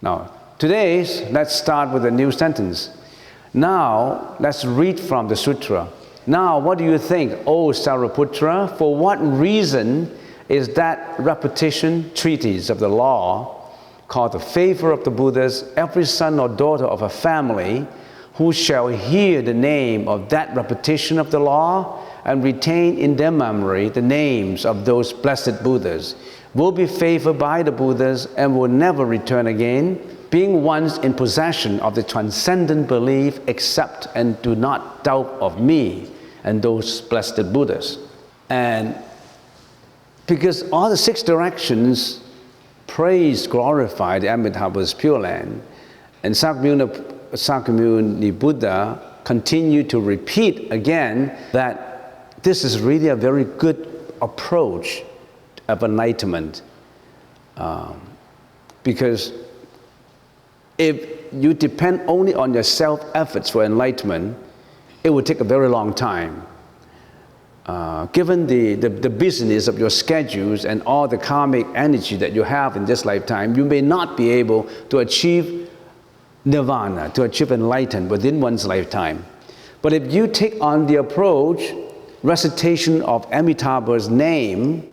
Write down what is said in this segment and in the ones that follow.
Now, today, let's start with a new sentence. Now, let's read from the sutra. Now, what do you think, O Sariputra? For what reason is that repetition treatise of the law called the favor of the Buddhas, every son or daughter of a family who shall hear the name of that repetition of the law and retain in their memory the names of those blessed Buddhas, will be favored by the Buddhas and will never return again, being once in possession of the transcendent belief, accept and do not doubt of me and those blessed Buddhas. And because all the 6 directions praise, glorify the Amitabha's Pure Land, and Sakyamuni Buddha continue to repeat again that this is really a very good approach of enlightenment. Because if you depend only on your self-efforts for enlightenment, it will take a very long time. Given the business of your schedules and all the karmic energy that you have in this lifetime, you may not be able to achieve nirvana, to achieve enlightenment within one's lifetime. But if you take on the approach, recitation of Amitabha's name,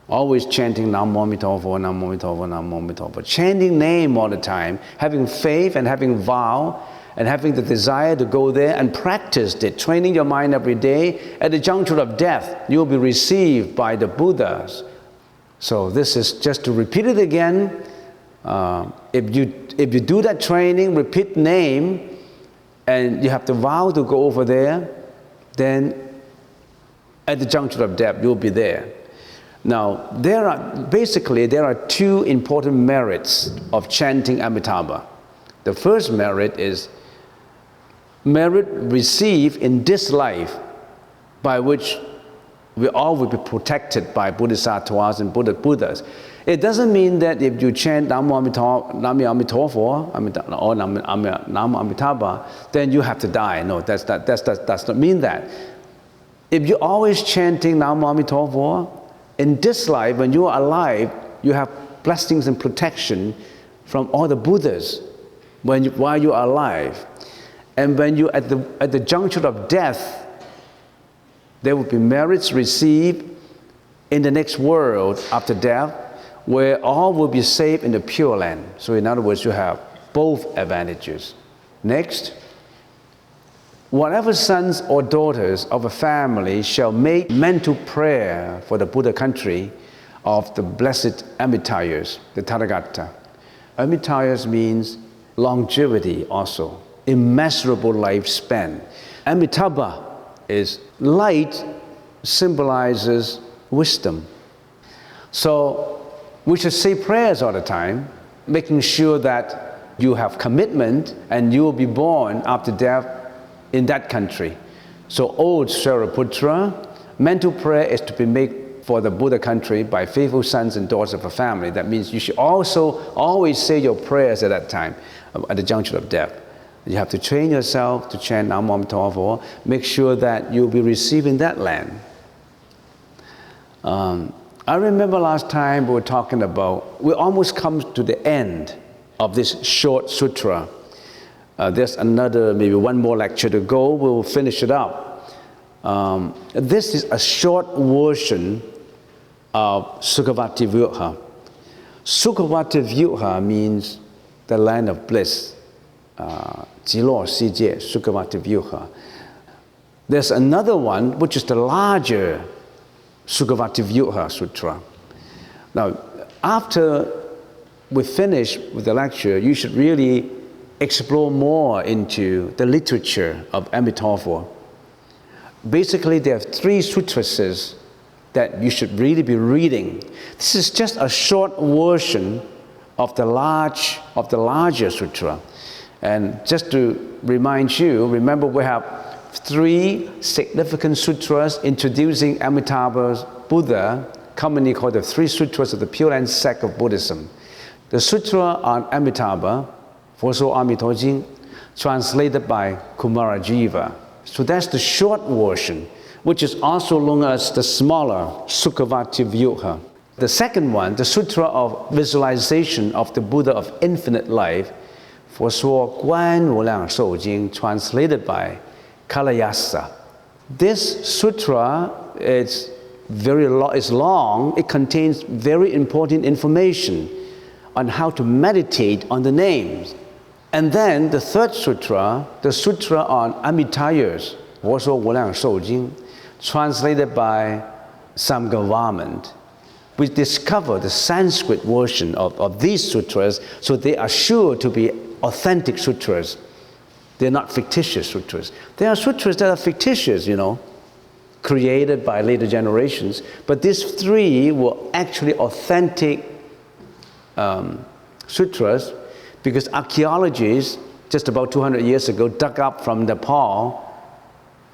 always chanting Namo Amitabha, Namo Amitabha, Namo Amitabha, chanting name all the time, having faith and having vow, and having the desire to go there and practice it, training your mind every day, at the juncture of death, you will be received by the Buddhas. So this is just to repeat it again. If you do that training, repeat name, and you have to vow to go over there, then at the juncture of death, you'll be there. Now, there are 2 important merits of chanting Amitabha. The first merit is merit received in this life, by which we all will be protected by Bodhisattvas and Buddhas. It doesn't mean that if you chant Namo Amitabha, then you have to die. No, does not mean that. If you're always chanting Namo Amitabha, in this life, when you are alive, you have blessings and protection from all the Buddhas while you are alive. And when you at the juncture of death, there will be merits received in the next world after death, where all will be saved in the Pure Land. So in other words, you have both advantages. Next, whatever sons or daughters of a family shall make mental prayer for the Buddha country of the blessed Amitayas, the Tathagata. Amitayas means longevity also, immeasurable lifespan. Amitabha is light, symbolizes wisdom. So we should say prayers all the time, making sure that you have commitment and you will be born after death in that country. So, O Sariputra, mental prayer is to be made for the Buddha country by faithful sons and daughters of a family. That means you should also always say your prayers at that time, at the juncture of death. You have to train yourself to chant Namo Amitabha, make sure that you'll be received in that land. I remember last time we were talking about, we almost come to the end of this short sutra. There's another, maybe one more lecture to go, we'll finish it up. This is a short version of Sukhavati Vyuha. Sukhavati Vyuha means the land of bliss. Jilo Sijie, Sukhavati Vyuha. There's another one, which is the larger Sukhavati Vyuha Sutra. Now, after we finish with the lecture, you should really explore more into the literature of Amitabha. Basically, there are 3 sutras that you should really be reading. This is just a short version of the larger sutra. And just to remind you, remember we have 3 significant sutras introducing Amitabha's Buddha, commonly called the 3 sutras of the Pure Land sect of Buddhism. The sutra on Amitabha,佛說阿彌陀經, translated by Kumarajiva. So that's the short version, which is also known as the smaller Sukhavati Vyuha. The second one, the Sutra of Visualization of the Buddha of Infinite Life, 佛说观无量寿经, translated by Kalayasa. This sutra is long. It contains very important information on how to meditate on the names. And then the third sutra, the Sutra on Amitabha, 佛说无量寿经, translated by some government. We discover the Sanskrit version of these sutras, so they are sure to be authentic sutras. They're not fictitious sutras. There are sutras that are fictitious, created by later generations, but these three were actually authentic sutras, because archaeologists just about 200 years ago dug up from Nepal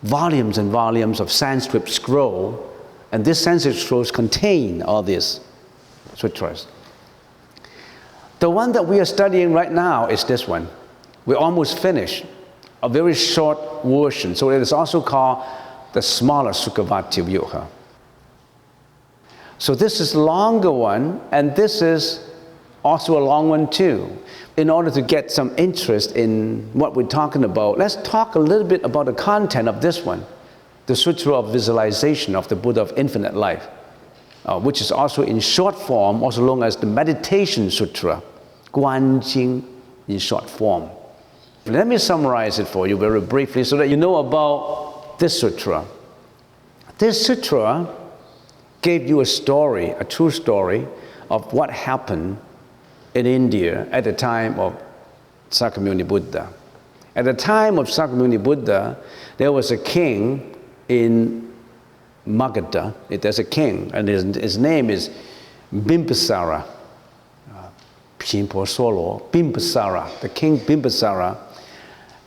volumes and volumes of Sanskrit scroll, and these Sanskrit scrolls contain all these sutras. The one that we are studying right now is this one. We're almost finished. A very short version. So it is also called the smaller Sukhavati Vyuha. So this is a longer one, and this is also a long one too. In order to get some interest in what we're talking about, let's talk a little bit about the content of this one, the Sutra of Visualization of the Buddha of Infinite Life, which is also in short form, also known as the Meditation Sutra, Guan Cheng in short form. Let me summarize it for you very briefly so that you know about this sutra. This sutra gave you a story, a true story, of what happened in India at the time of Sakyamuni Buddha. At the time of Sakyamuni Buddha, there was a king in Magadha. There's a king, and his name is Bimbisara. Bimbisara, the king Bimbisara.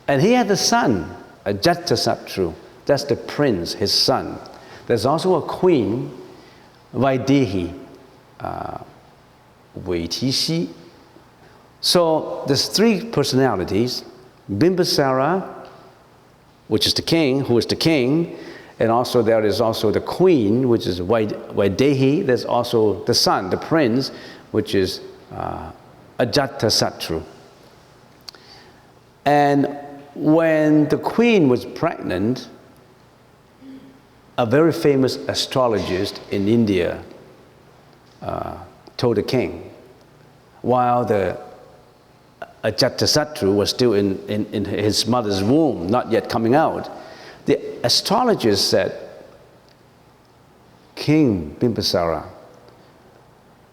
And he had a son, Ajatasattu. That's the prince, his son. There's also a queen, Vaidehi, Vaitishi. So there's three personalities: Bimbisara, which is the king, who is the king, and also there is also the queen, which is Vaidehi. There's also the son, the prince, which is Ajatasattu. And when the queen was pregnant, a very famous astrologist in India told the king, while the Ajatasattu was still in his mother's womb, not yet coming out, the astrologist said, King Bimbisara,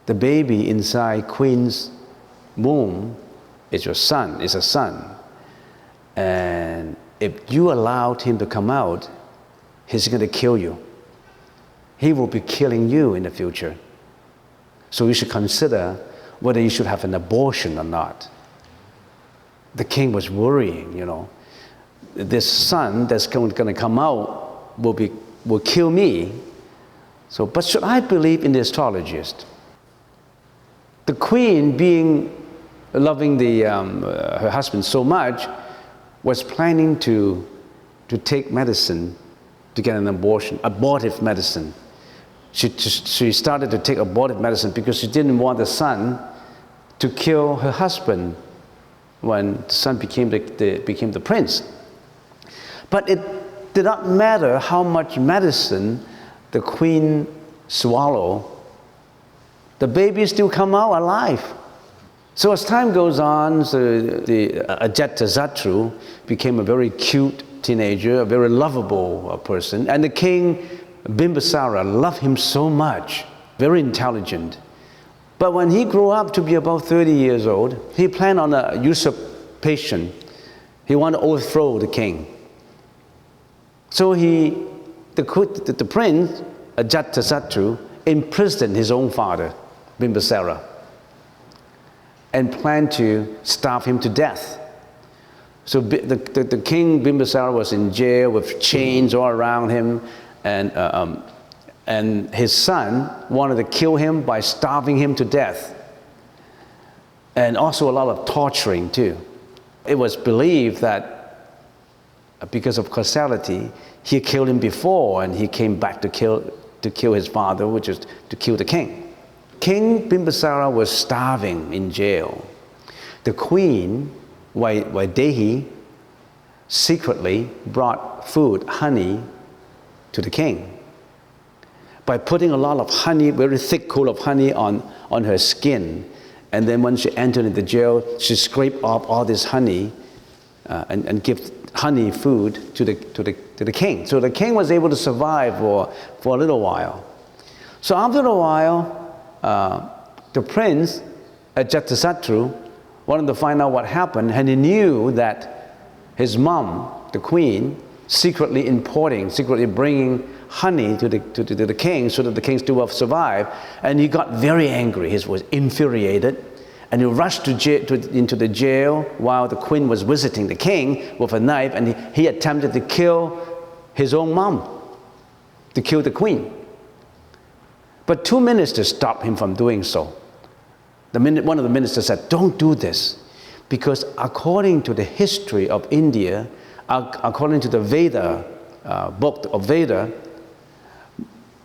the baby inside queen's womb is your son, is a son. And if you allowed him to come out, he's going to kill you. He will be killing you in the future. So you should consider whether you should have an abortion or not. The king was worrying, This son that's going to come out will kill me. So, but should I believe in the astrologist? The queen, being loving her husband so much, was planning to take medicine to get an abortion, abortive medicine. She started to take abortive medicine because she didn't want the son to kill her husband when the son became the prince. But it did not matter how much medicine the queen swallowed, the baby still come out alive. So as time goes on, so the Ajatasattu became a very cute teenager, a very lovable person, and the king Bimbisara loved him so much, very intelligent. But when he grew up to be about 30 years old, he planned on a usurpation. He wanted to overthrow the king. So the prince, Ajatasattu, imprisoned his own father, Bimbisara, and planned to starve him to death. So the king Bimbisara was in jail with chains all around him, and his son wanted to kill him by starving him to death, and also a lot of torturing too. It was believed that because of causality, he killed him before, and he came back to kill his father, which is to kill the king. King Bimbisara was starving in jail. The queen, Vaidehi, secretly brought food, honey, to the king by putting a lot of honey, very thick coat of honey on her skin. And then when she entered into jail, she scraped off all this honey and give honey food to the king. So the king was able to survive for a little while. So after a while, the prince, Ajatasattu, wanted to find out what happened, and he knew that his mom, the queen, secretly bringing honey to the king so that the king still will survive. And he got very angry. He was infuriated. And he rushed into the jail while the queen was visiting the king with a knife, and he attempted to kill his own mom, to kill the queen. But 2 ministers stopped him from doing so. One of the ministers said, "Don't do this, because according to the history of India, according to the Veda, book of Veda,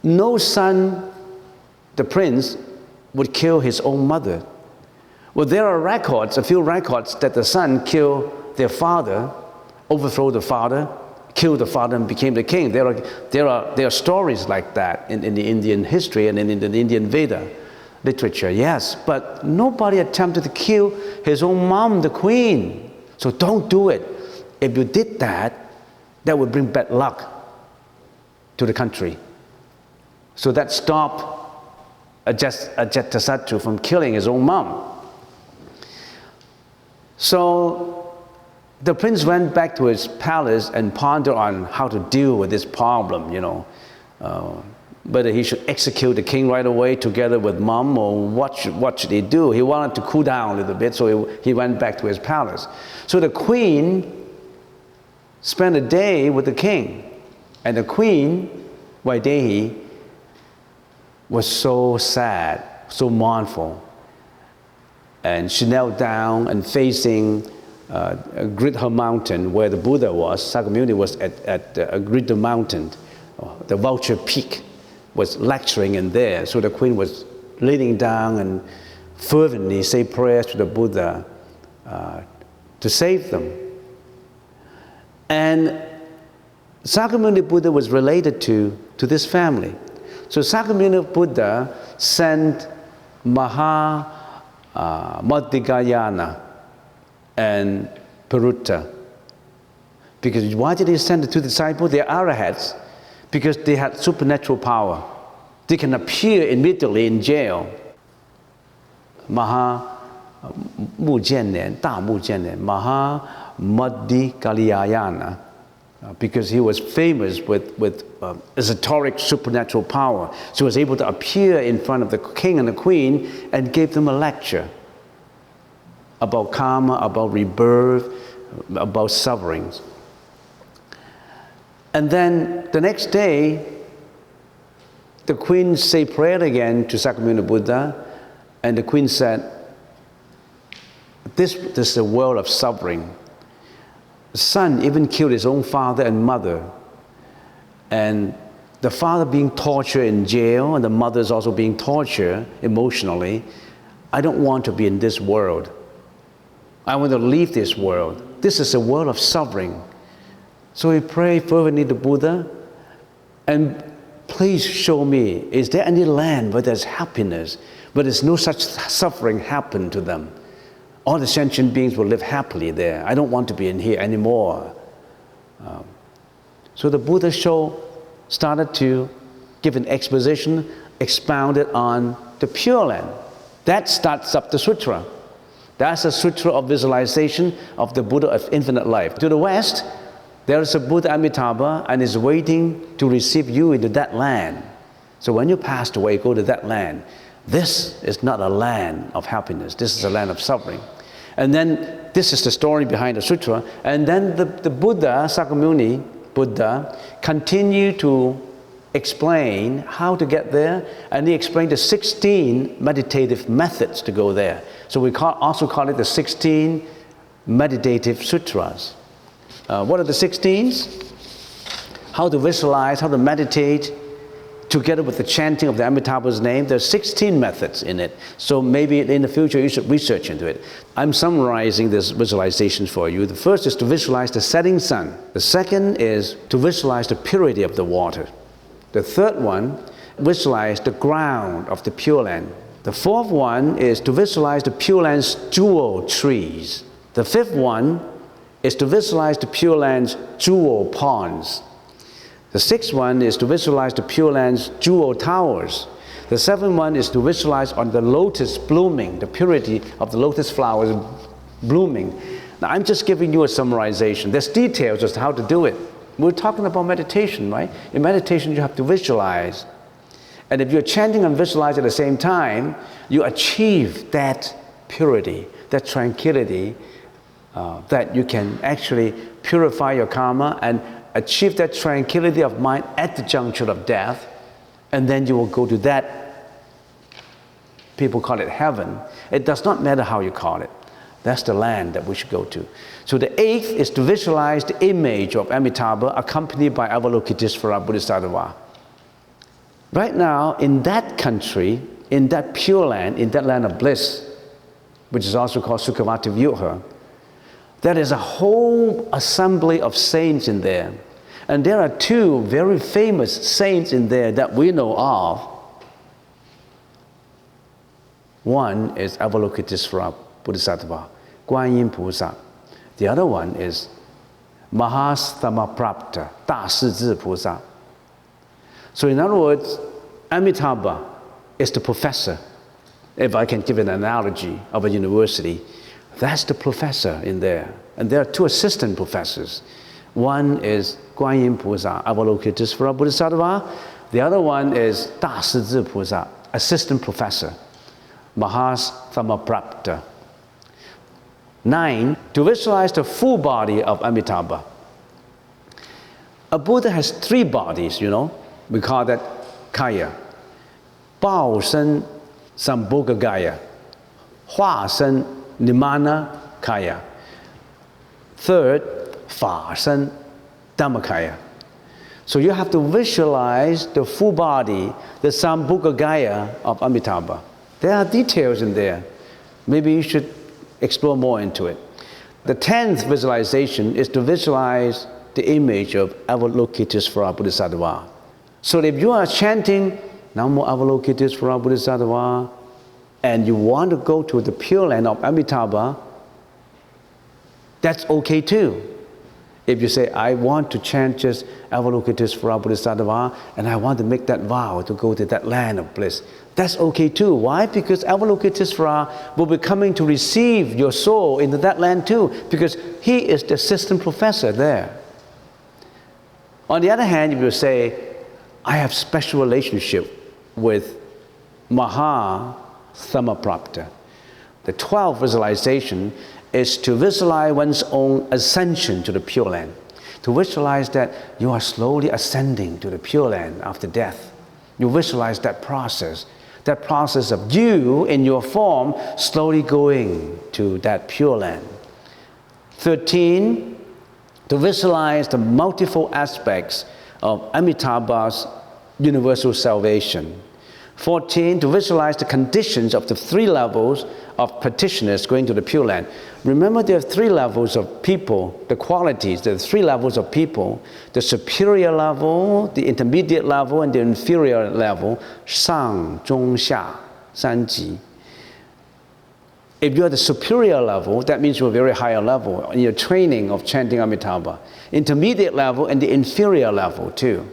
no son, the prince, would kill his own mother. Well, there are records, a few records, that the son killed their father, overthrew the father, killed the father, and became the king. There are stories like that in the Indian history and in the Indian Veda literature, yes. But nobody attempted to kill his own mom, the queen. So don't do it. If you did that, that would bring bad luck to the country." So that stopped Ajatasattu from killing his own mom. So the prince went back to his palace and pondered on how to deal with this problem, whether he should execute the king right away together with mom, or what should he do. He wanted to cool down a little bit, so he went back to his palace. So the queen spent a day with the king, and the queen, Vaidehi, was so sad, so mournful. And she knelt down and facing Gridha mountain, where the Buddha was. Sakyamuni was at Gridha mountain, the vulture peak, was lecturing in there. So the queen was leaning down and fervently say prayers to the Buddha to save them. And Sakyamuni Buddha was related to this family. So Sakyamuni Buddha sent Madhikayana and Parutta. Because why did he send the two disciples? They are arahats, because they had supernatural power. They can appear immediately in jail. Madhikayana, because he was famous with esoteric supernatural power. So he was able to appear in front of the king and the queen and gave them a lecture about karma, about rebirth, about sufferings. And then the next day, the queen said prayer again to Sakyamuni Buddha, and the queen said, this is a world of suffering. The son even killed his own father and mother, and the father being tortured in jail, and the mother is also being tortured emotionally. I don't want to be in this world. I want to leave this world. This is a world of suffering. So he prayed fervently to Buddha, and please show me, is there any land where there's happiness, where there's no such suffering happen to them? All the sentient beings will live happily there. I don't want to be in here anymore. So the Buddha started to give an exposition, expounded on the Pure Land. That starts up the sutra. That's a sutra of visualization of the Buddha of infinite life. To the west, there is a Buddha Amitabha, and is waiting to receive you into that land. So when you passed away, go to that land. This is not a land of happiness. This is a land of suffering. And then this is the story behind the sutra. And then the Buddha, Sakyamuni Buddha, continued to explain how to get there. And he explained the 16 meditative methods to go there. So we also call it the 16 meditative sutras. What are the 16s? How to visualize, how to meditate together with the chanting of the Amitabha's name. There's 16 methods in it. So maybe in the future you should research into it. I'm summarizing these visualizations for you. The first is to visualize the setting sun. The second is to visualize the purity of the water. The third one, visualize the ground of the Pure Land. The fourth one is to visualize the Pure Land's jewel trees. The fifth one is to visualize the Pure Land's jewel ponds. The sixth one is to visualize the Pure Land's jewel towers. The seventh one is to visualize on the lotus blooming, the purity of the lotus flowers blooming. Now I'm just giving you a summarization. There's details as to how to do it. We're talking about meditation, right? In meditation you have to visualize. And if you're chanting and visualizing at the same time, you achieve that purity, that tranquility, that you can actually purify your karma and achieve that tranquility of mind at the juncture of death, and then you will go to that, people call it heaven. It does not matter how you call it. That's the land that we should go to. So the eighth is to visualize the image of Amitabha accompanied by Avalokitesvara Bodhisattva. Right now, in that country, in that Pure Land, in that land of bliss, which is also called Sukhavati Vyuha, there is a whole assembly of saints in there. And there are two very famous saints in there that we know of. One is Avalokitesvara Bodhisattva, Guan Yin Pusa. The other one is Mahastamaprapta, Da Shi Pusa. So in other words, Amitabha is the professor. If I can give an analogy of a university, that's the professor in there. And there are two assistant professors. One is Guan Yin Pusa, Avalokitesvara Bodhisattva. The other one is Da Shi Pusa, assistant professor, Mahastamaprapta. 9, to visualize the full body of Amitabha. A Buddha has 3 bodies, you know. We call that kaya. Bao Shen Sambhoga Kaya. Hua Shen Nimana Kaya. Third, Fa Shen Dhammakaya. So you have to visualize the full body, the Sambhoga Kaya of Amitabha. There are details in there. Maybe you should explore more into it. The 10th visualization is to visualize the image of Avalokitesvara Bodhisattva. So if you are chanting Namo Avalokitesvara Bodhisattva and you want to go to the Pure Land of Amitabha, that's okay too. If you say, I want to chant just Avalokitesvara Bodhisattva and I want to make that vow to go to that land of bliss, that's okay too. Why? Because Avalokitesvara will be coming to receive your soul into that land too, because he is the assistant professor there. On the other hand, if you say, I have special relationship with Mahastamaprapta, the 12th visualization is to visualize one's own ascension to the Pure Land. To visualize that you are slowly ascending to the Pure Land after death. You visualize that process of you in your form slowly going to that Pure Land. 13, to visualize the multiple aspects of Amitabha's universal salvation. 14, to visualize the conditions of the 3 levels of practitioners going to the Pure Land. Remember, there are 3 levels of people, the qualities, there are 3 levels of people: the superior level, the intermediate level, and the inferior level, Shang, Zhong, Xia, 3级. If you are the superior level, that means you're a very higher level in your training of chanting Amitabha. Intermediate level and the inferior level too.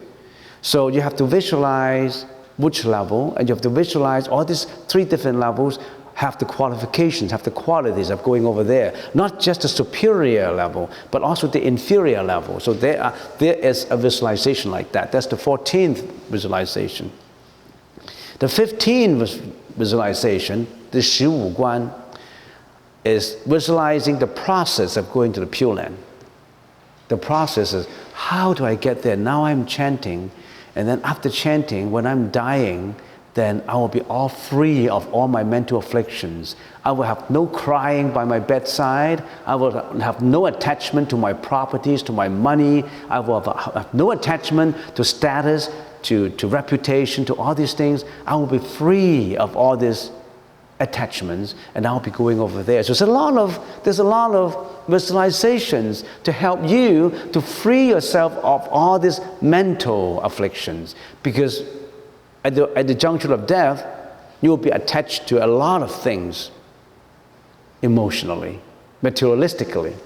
So you have to visualize which level, and you have to visualize all these 3 different levels have the qualifications, have the qualities of going over there. Not just the superior level, but also the inferior level. So there is a visualization like that. That's the 14th visualization. The 15th visualization, the 15 Guan, is visualizing the process of going to the Pure Land. The process is, how do I get there? Now I'm chanting, and then after chanting, when I'm dying, then I will be all free of all my mental afflictions. I will have no crying by my bedside. I will have no attachment to my properties, to my money. I will have no attachment to status, to reputation, to all these things. I will be free of all these attachments, and I'll be going over there. So there's a lot of visualizations to help you to free yourself of all these mental afflictions, because at the juncture of death, you will be attached to a lot of things emotionally, materialistically.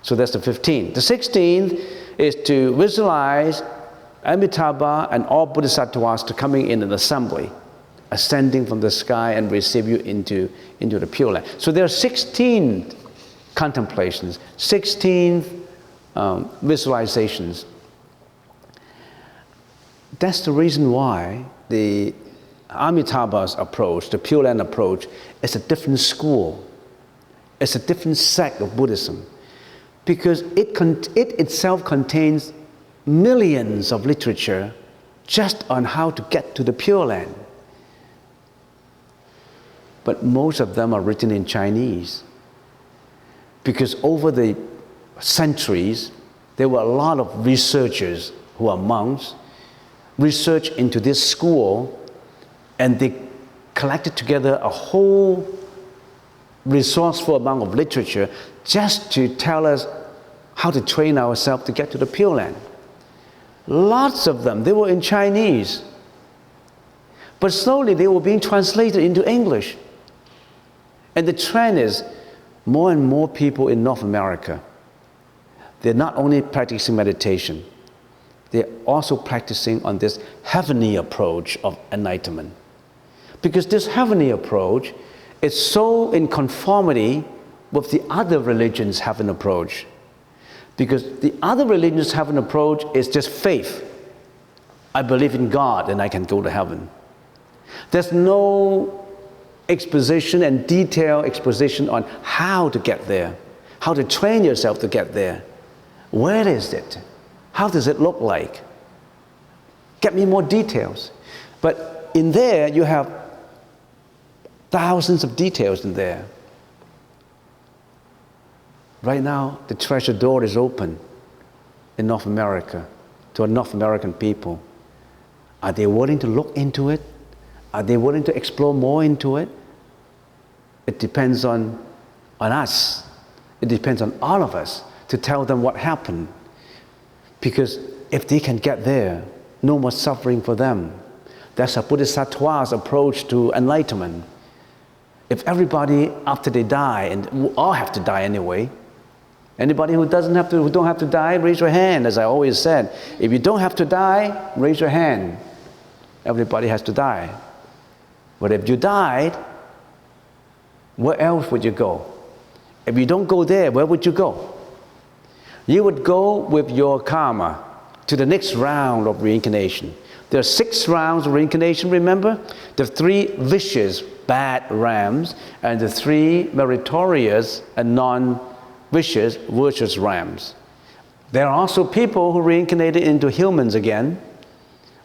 So that's the 15th. The 16th is to visualize Amitabha and all Bodhisattvas to coming in an assembly, ascending from the sky and receive you into the Pure Land. So there are 16 contemplations, 16 visualizations. That's the reason why the Amitabha's approach, the Pure Land approach, is a different school. It's a different sect of Buddhism, because it itself contains millions of literature just on how to get to the Pure Land. But most of them are written in Chinese, because over the centuries, there were a lot of researchers who are monks, research into this school, and they collected together a whole resourceful amount of literature just to tell us how to train ourselves to get to the Pure Land. Lots of them, they were in Chinese. But slowly they were being translated into English. And the trend is more and more people in North America, they're not only practicing meditation, they're also practicing on this heavenly approach of enlightenment. Because this heavenly approach is so in conformity with the other religions' heaven approach. Because the other religions' heaven approach is just faith. I believe in God and I can go to heaven. There's no exposition and detailed exposition on how to get there, how to train yourself to get there. Where is it? How does it look like? Get me more details. But in there, you have thousands of details in there. Right now, the treasure door is open in North America to North American people. Are they willing to look into it? Are they willing to explore more into it? It depends on us. It depends on all of us to tell them what happened. Because if they can get there, no more suffering for them. That's a Bodhisattva's approach to enlightenment. If everybody, after they die, and we all have to die anyway, anybody who don't have to die, raise your hand, as I always said. If you don't have to die, raise your hand. Everybody has to die. But if you died, where else would you go? If you don't go there, where would you go? You would go with your karma to the next round of reincarnation. There are 6 rounds of reincarnation, remember? The 3 vicious, bad rams, and the 3 meritorious and non-vicious, virtuous rams. There are also people who reincarnated into humans again,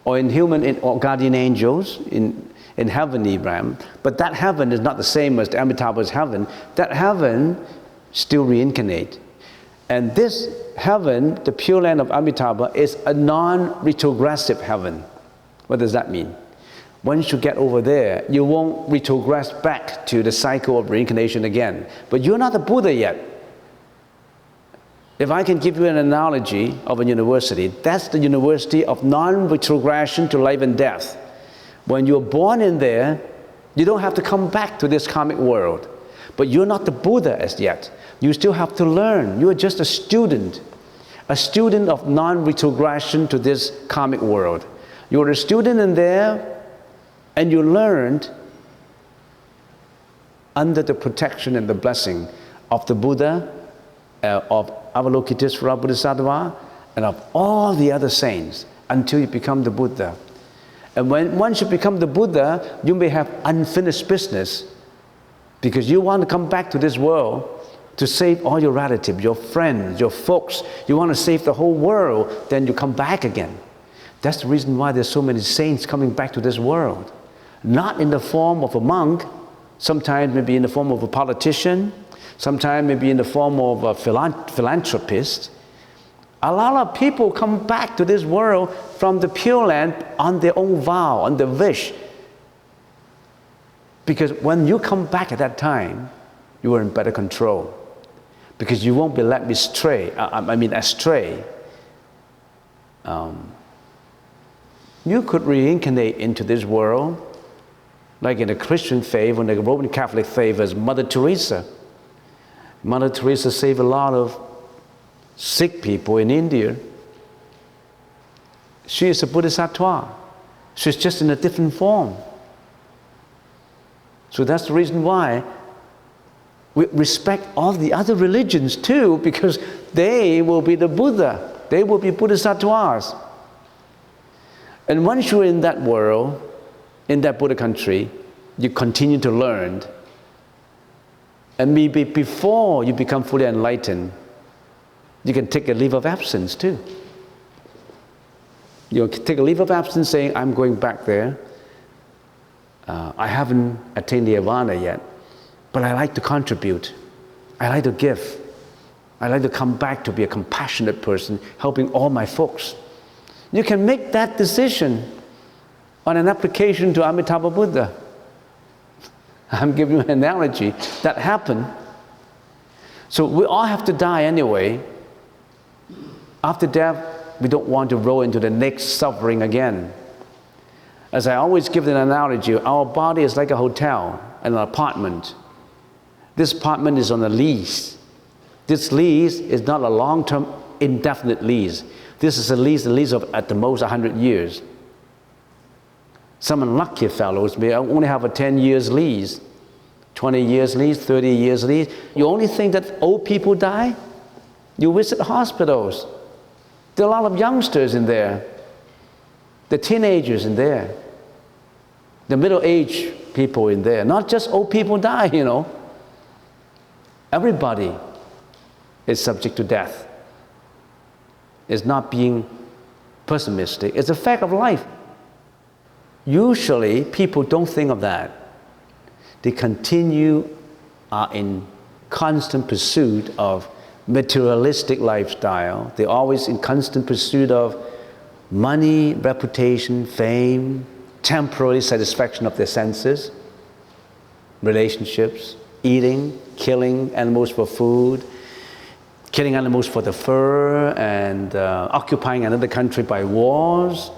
or or guardian angels in heavenly realm. But that heaven is not the same as the Amitabha's heaven. That heaven still reincarnate. And this heaven, the Pure Land of Amitabha, is a non-retrogressive heaven. What does that mean? Once you get over there, you won't retrogress back to the cycle of reincarnation again. But you're not a Buddha yet. If I can give you an analogy of a university, that's the university of non-retrogression to life and death. When you're born in there, you don't have to come back to this karmic world. But you're not the Buddha as yet. You still have to learn. You're just a student of non-retrogression to this karmic world. You're a student in there, and you learned under the protection and the blessing of the Buddha, of Avalokitesvara Bodhisattva, and of all the other saints until you become the Buddha. And once you become the Buddha, you may have unfinished business because you want to come back to this world to save all your relatives, your friends, your folks. You want to save the whole world, then you come back again. That's the reason why there's so many saints coming back to this world. Not in the form of a monk, sometimes maybe in the form of a politician, sometimes maybe in the form of a philanthropist. A lot of people come back to this world from the Pure Land on their own vow, on their wish. Because when you come back at that time, you are in better control. Because you won't be led astray. You could reincarnate into this world, like in the Christian faith, or the Roman Catholic faith, as Mother Teresa. Mother Teresa saved a lot of sick people in India. She is a Bodhisattva. She's just in a different form. So that's the reason why we respect all the other religions too, because they will be the Buddha. They will be Bodhisattvas. And once you're in that world, in that Buddha country, you continue to learn. And maybe before you become fully enlightened, you can take a leave of absence too. You can take a leave of absence saying, I'm going back there. I haven't attained nirvana yet, but I like to contribute. I like to give. I like to come back to be a compassionate person, helping all my folks. You can make that decision on an application to Amitabha Buddha. I'm giving you an analogy. That happened. So we all have to die anyway. After death, we don't want to roll into the next suffering again. As I always give an analogy, our body is like a hotel, an apartment. This apartment is on a lease. This lease is not a long-term, indefinite lease. This is a lease of at the most 100 years. Some unlucky fellows may only have a 10 years lease, 20 years lease, 30 years lease. You only think that old people die? You visit hospitals. There are a lot of youngsters in there. The teenagers in there. The middle-aged people in there. Not just old people die, you know. Everybody is subject to death. It's not being pessimistic. It's a fact of life. Usually, people don't think of that. They are in constant pursuit of materialistic lifestyle. They're always in constant pursuit of money, reputation, fame, temporary satisfaction of their senses, relationships, eating, killing animals for food, killing animals for the fur, and occupying another country by wars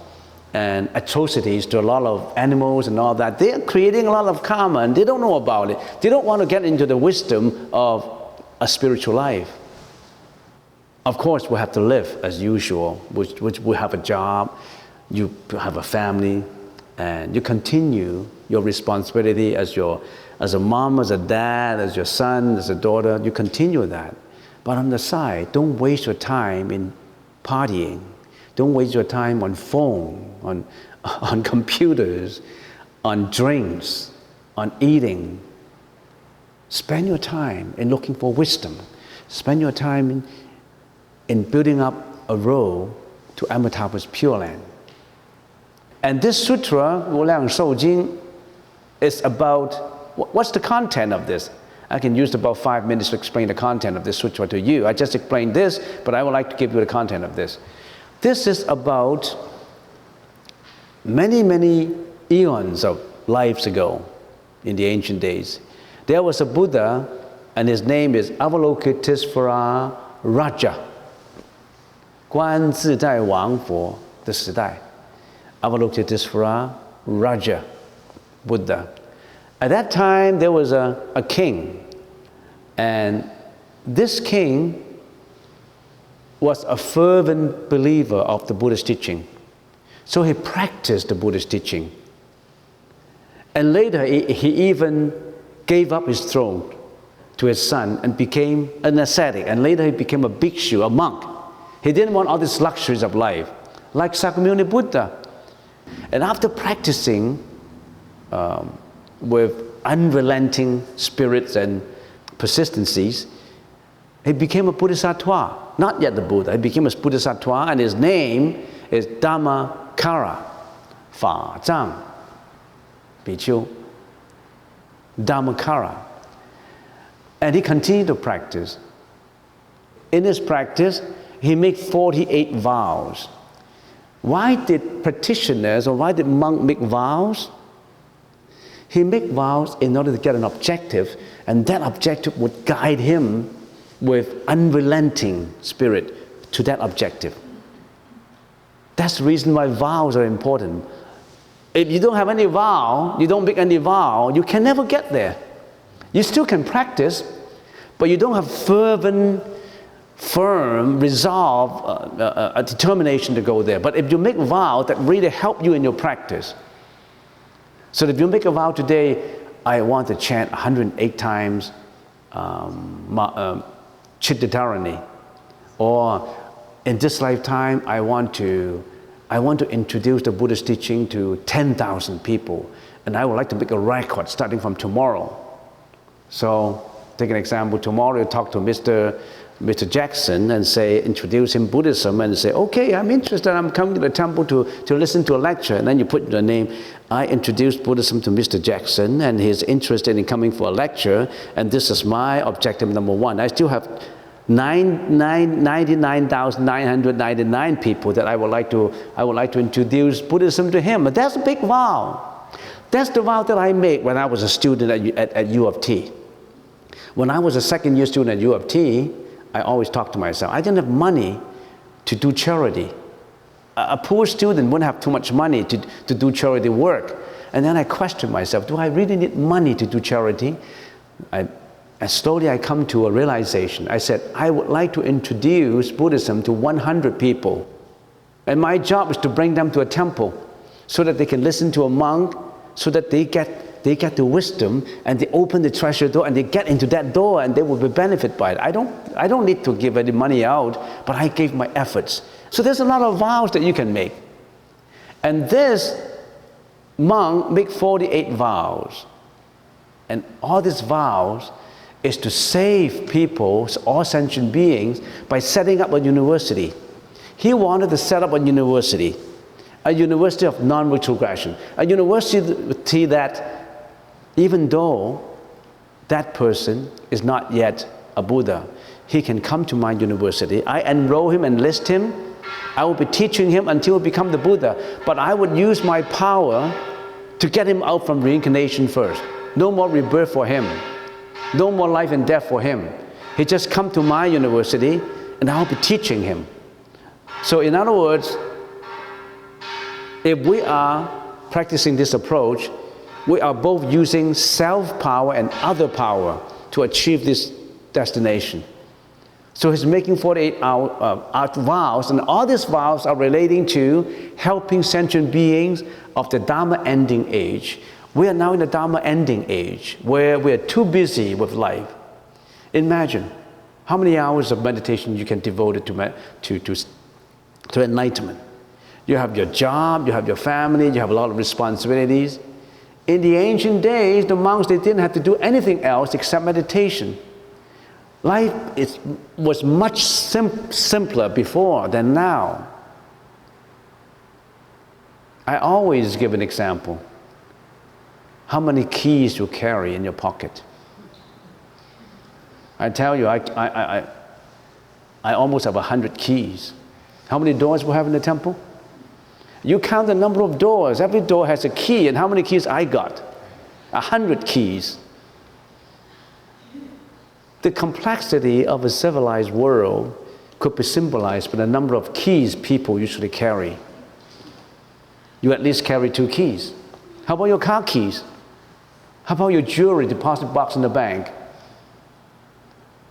and atrocities to a lot of animals and all that. They're creating a lot of karma and they don't know about it. They don't want to get into the wisdom of a spiritual life. Of course, we have to live as usual, which we have a job, you have a family, and you continue your responsibility as a mom, as a dad, as your son, as a daughter. You continue that. But on the side, don't waste your time in partying. Don't waste your time on phone, on computers, on drinks, on eating. Spend your time in looking for wisdom. Spend your time in building up a road to Amitabha's Pure Land. And this sutra, 无量寿经, is about, what's the content of this? I can use about 5 minutes to explain the content of this sutra to you. I just explained this, but I would like to give you the content of this. This is about many, many eons of lives ago in the ancient days. There was a Buddha, and his name is Avalokitesvara Raja. 观自在王佛的时代 Avalokitesvara Raja Buddha. At that time, there was a king, and this king was a fervent believer of the Buddhist teaching. So he practiced the Buddhist teaching. And later, he even gave up his throne to his son and became an ascetic. And later, he became a bhikshu, a monk. He didn't want all these luxuries of life, like Sakyamuni Buddha. And after practicing with unrelenting spirits and persistencies, he became a Bodhisattva. Not yet the Buddha. He became a Bodhisattva, and his name is Dhammakara, Fa Zhang Bhikkhu, Dhammakara. And he continued to practice. In his practice, he made 48 vows. Why did practitioners or why did monks make vows? He made vows in order to get an objective, and that objective would guide him with unrelenting spirit to that objective. That's the reason why vows are important. If you don't have any vow, you don't make any vow, you can never get there. You still can practice, but you don't have fervent, firm resolve, a determination to go there. But if you make vows that really help you in your practice, so if you make a vow today, I want to chant 108 times Chittadarani, or in this lifetime, I want to introduce the Buddhist teaching to 10,000 people, and I would like to make a record starting from tomorrow. So, take an example. Tomorrow, you talk to Mr. Jackson and say, introduce him Buddhism, and say, okay, I'm interested. I'm coming to the temple to listen to a lecture, and then you put your name. I introduced Buddhism to Mr. Jackson, and he's interested in coming for a lecture, and this is my objective number one. I still have 99,999 people that I would like to introduce Buddhism to him. But that's a big vow. That's the vow that I made when I was a student at U of T. When I was a second-year student at U of T, I always talked to myself, I didn't have money to do charity. A poor student wouldn't have too much money to do charity work. And then I questioned myself, do I really need money to do charity? And slowly I come to a realization. I said, I would like to introduce Buddhism to 100 people. And my job is to bring them to a temple so that they can listen to a monk, so that they get the wisdom, and they open the treasure door and they get into that door and they will be benefited by it. I don't need to give any money out, but I gave my efforts. So there's a lot of vows that you can make. And this monk made 48 vows. And all these vows is to save people, all sentient beings, by setting up a university. He wanted to set up a university of non-retrogression, a university that even though that person is not yet a Buddha, he can come to my university. I enroll him, enlist him. I will be teaching him until he becomes the Buddha. But I would use my power to get him out from reincarnation first. No more rebirth for him. No more life and death for him. He just come to my university and I'll be teaching him. So in other words, if we are practicing this approach, we are both using self-power and other power to achieve this destination. So he's making 48 vows, and all these vows are relating to helping sentient beings of the Dharma ending age. We are now in the Dharma ending age, where we are too busy with life. Imagine how many hours of meditation you can devote to enlightenment. You have your job, you have your family, you have a lot of responsibilities. In the ancient days, the monks, they didn't have to do anything else except meditation. Life was much simpler before than now. I always give an example. How many keys you carry in your pocket? I tell you, I almost have 100 keys. How many doors we have in the temple? You count the number of doors. Every door has a key, and how many keys I got? 100 keys. The complexity of a civilized world could be symbolized by the number of keys people usually carry. You at least carry 2 keys. How about your car keys? How about your jewelry deposit box in the bank?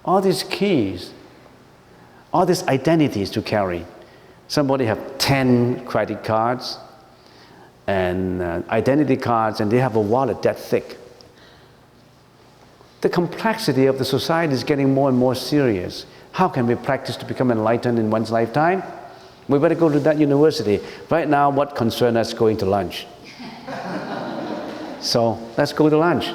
All these keys, all these identities to carry. Somebody have 10 credit cards and identity cards, and they have a wallet that thick. The complexity of the society is getting more and more serious. How can we practice to become enlightened in one's lifetime? We better go to that university. Right now, what concerns us going to lunch? So let's go to lunch.